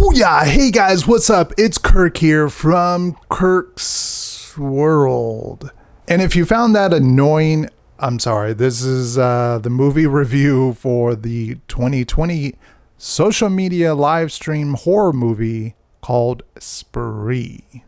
Booyah! Hey guys, what's up? It's Kirk here from Kirk's World. And if you found that annoying, I'm sorry. This is the movie review for the 2020 social media live stream horror movie called Spree.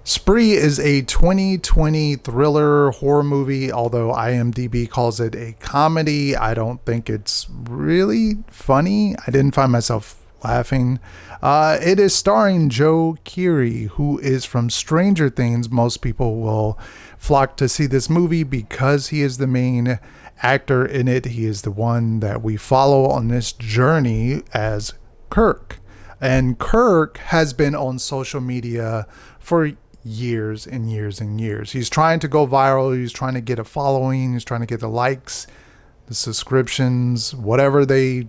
Spree is a 2020 thriller horror movie, although IMDb calls it a comedy. I don't think it's really funny. I didn't find myself laughing. It is starring Joe Keery, who is from Stranger Things. Most people will flock to see this movie because he is the main actor in it. He is the one that we follow on this journey as Kirk. And Kirk has been on social media for years and years and years. He's trying to go viral. He's trying to get a following. He's trying to get the likes, the subscriptions, whatever they,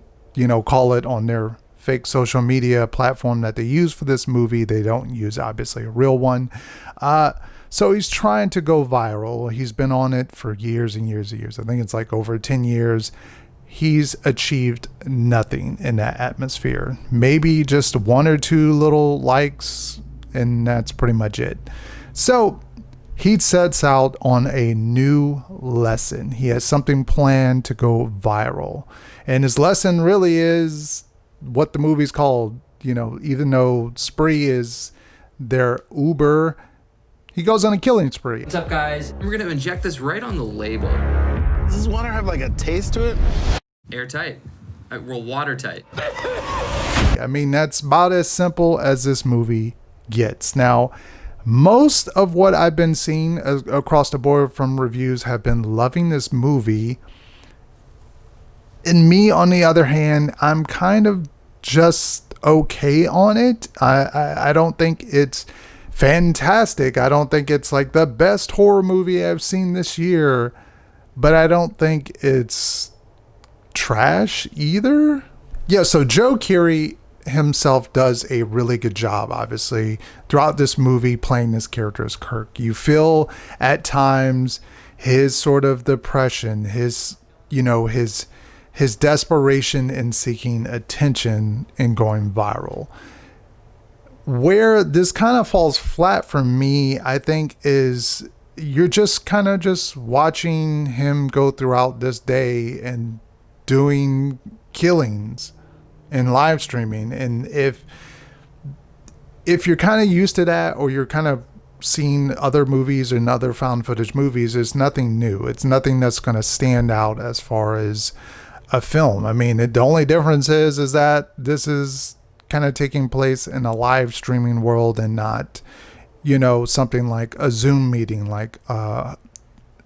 call it on their fake social media platform that they use for this movie. They don't use, obviously, a real one. So he's trying to go viral. He's been on it for years and years and years. I think it's like over 10 years. He's achieved nothing in that atmosphere. Maybe just one or two little likes, and that's pretty much it. So he sets out on a new lesson. He has something planned to go viral. And his lesson really is what the movie's called. Even though Spree is their Uber, he goes on a killing spree. What's up, guys? We're going to inject this right on the label. Does this water have like a taste to it? Airtight. Well, watertight. I mean, that's about as simple as this movie gets. Now, most of what I've been seeing across the board from reviews have been loving this movie. And me, on the other hand, I'm kind of just okay on it. I don't think it's fantastic. I don't think it's like the best horror movie I've seen this year. But I don't think it's trash either. Yeah, so Joe Keery himself does a really good job, obviously, throughout this movie playing this character as Kirk. You feel at times his sort of depression, his desperation in seeking attention and going viral. Where this kind of falls flat for me, I think, is you're just kind of just watching him go throughout this day and doing killings and live streaming. And if you're kind of used to that, or you're kind of seeing other movies and other found footage movies, it's nothing new. It's nothing that's going to stand out as far as a film. I mean, the only difference is that this is kind of taking place in a live streaming world and not, something like a Zoom meeting, like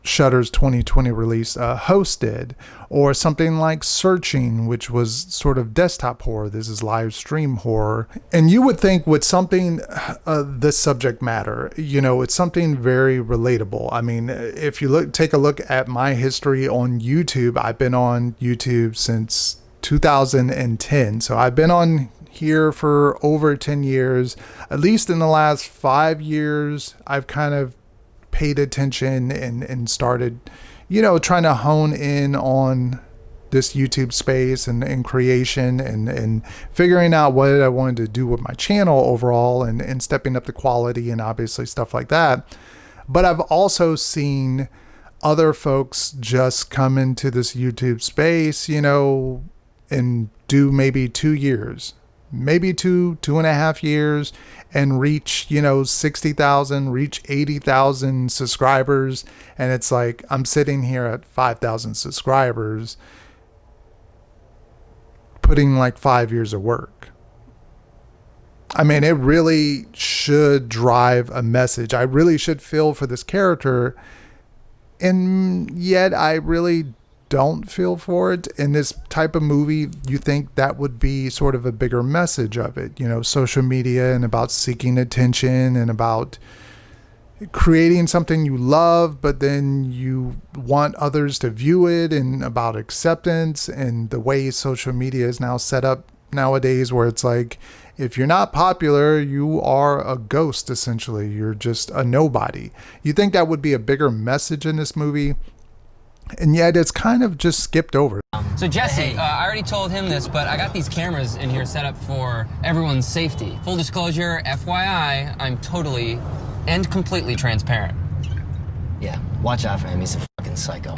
Shudder's 2020 release hosted, or something like Searching, which was sort of desktop horror. This is live stream horror. And you would think with something this subject matter, it's something very relatable. I mean, if you take a look at my history on YouTube, I've been on YouTube since 2010. So I've been on here for over 10 years. At least in the last 5 years, I've kind of paid attention and started, trying to hone in on this YouTube space and creation and figuring out what I wanted to do with my channel overall and stepping up the quality and obviously stuff like that. But I've also seen other folks just come into this YouTube space, and do maybe 2 years, maybe 2.5 years, and reach, 60,000, reach 80,000 subscribers. And it's like, I'm sitting here at 5,000 subscribers, putting like 5 years of work. I mean, it really should drive a message. I really should feel for this character. And yet I really don't feel for it. In this type of movie, you think that would be sort of a bigger message of it, social media, and about seeking attention, and about creating something you love, but then you want others to view it, and about acceptance and the way social media is now set up nowadays, where it's like, if you're not popular, you are a ghost, essentially. You're just a nobody. You think that would be a bigger message in this movie, and yet it's kind of just skipped over. So Jesse, I already told him this, but I got these cameras in here set up for everyone's safety. Full disclosure, FYI, I'm totally and completely transparent. Yeah, watch out for him. He's a fucking psycho.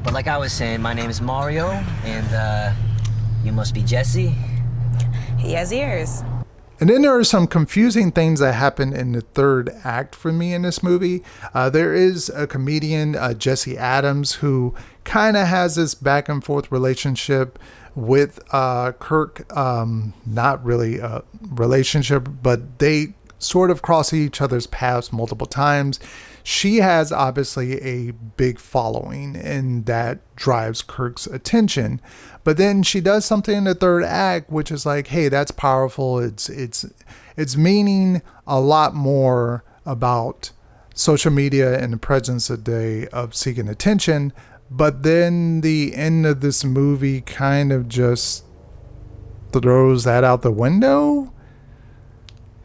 But like I was saying, my name is Mario, and you must be Jesse. He has ears. And then there are some confusing things that happen in the third act for me in this movie. There is a comedian, Jesse Adams, who kind of has this back and forth relationship with Kirk. Not really a relationship, but they sort of cross each other's paths multiple times. She has obviously a big following, and that drives Kirk's attention. But then she does something in the third act, which is like, hey, that's powerful. It's meaning a lot more about social media and the presence today of seeking attention. But then the end of this movie kind of just throws that out the window.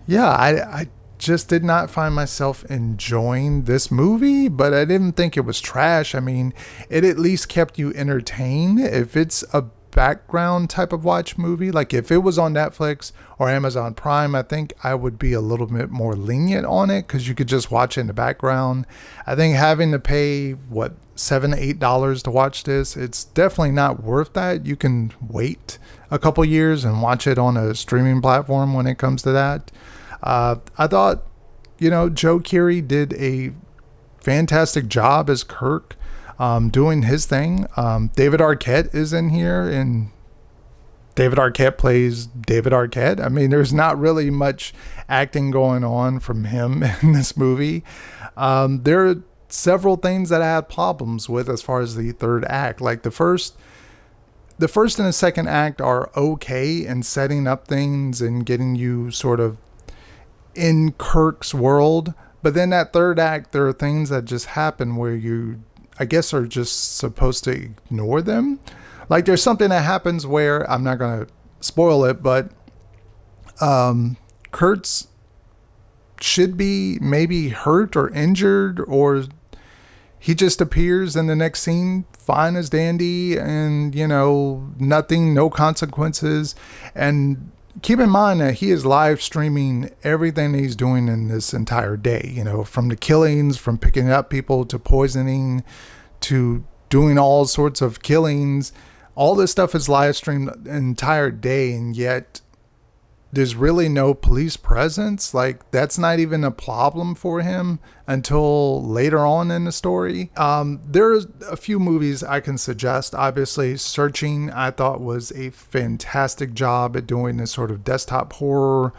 Yeah, I just did not find myself enjoying this movie, but I didn't think it was trash. I mean, it at least kept you entertained. If it's a background type of watch movie, like if it was on Netflix or Amazon Prime, I think I would be a little bit more lenient on it, because you could just watch it in the background. I think having to pay $7-8 to watch this, it's definitely not worth that. You can wait a couple years and watch it on a streaming platform when it comes to that. I thought, Joe Keery did a fantastic job as Kirk, doing his thing. David Arquette is in here, and David Arquette plays David Arquette. I mean, there's not really much acting going on from him in this movie. There are several things that I had problems with as far as the third act. Like the first and the second act are okay in setting up things and getting you sort of in Kirk's world, but then that third act, there are things that just happen where you, I guess, are just supposed to ignore them. Like there's something that happens where, I'm not going to spoil it, but Kurtz should be maybe hurt or injured, or he just appears in the next scene fine as dandy, and nothing, no consequences. And keep in mind that he is live streaming everything he's doing in this entire day, from the killings, from picking up people to poisoning to doing all sorts of killings. All this stuff is live streamed the entire day, and yet there's really no police presence. Like, that's not even a problem for him until later on in the story. There's a few movies I can suggest. Obviously, Searching, I thought, was a fantastic job at doing this sort of desktop horror,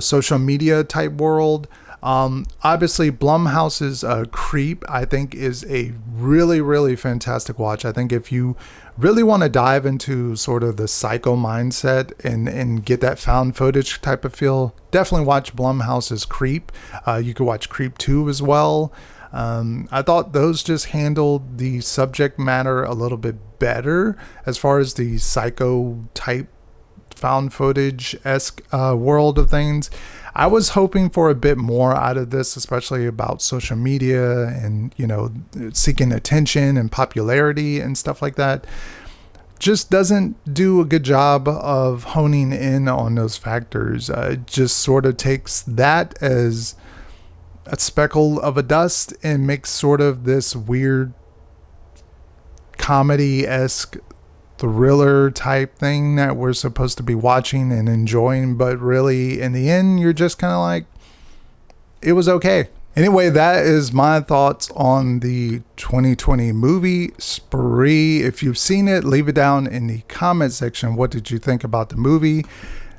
social media type world. Obviously, Blumhouse's Creep, I think, is a really, really fantastic watch. I think if you really want to dive into sort of the psycho mindset and get that found footage type of feel, definitely watch Blumhouse's Creep. You could watch Creep 2 as well. I thought those just handled the subject matter a little bit better as far as the psycho type found footage-esque world of things. I was hoping for a bit more out of this, especially about social media and, seeking attention and popularity and stuff like that. Just doesn't do a good job of honing in on those factors. It just sort of takes that as a speckle of a dust and makes sort of this weird comedy-esque thriller type thing that we're supposed to be watching and enjoying, but really in the end you're just kind of like, it was okay. Anyway, that is my thoughts on the 2020 movie Spree. If you've seen it, leave it down in the comment section. What did you think about the movie?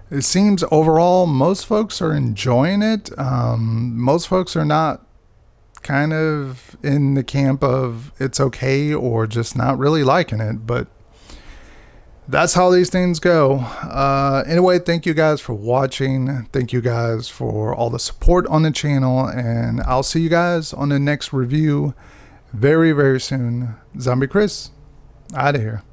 It seems overall most folks are enjoying it. Most folks are not kind of in the camp of it's okay or just not really liking it, but that's how these things go. Anyway, thank you guys for watching. Thank you guys for all the support on the channel, and I'll see you guys on the next review very, very soon. Zombie Chris, out of here.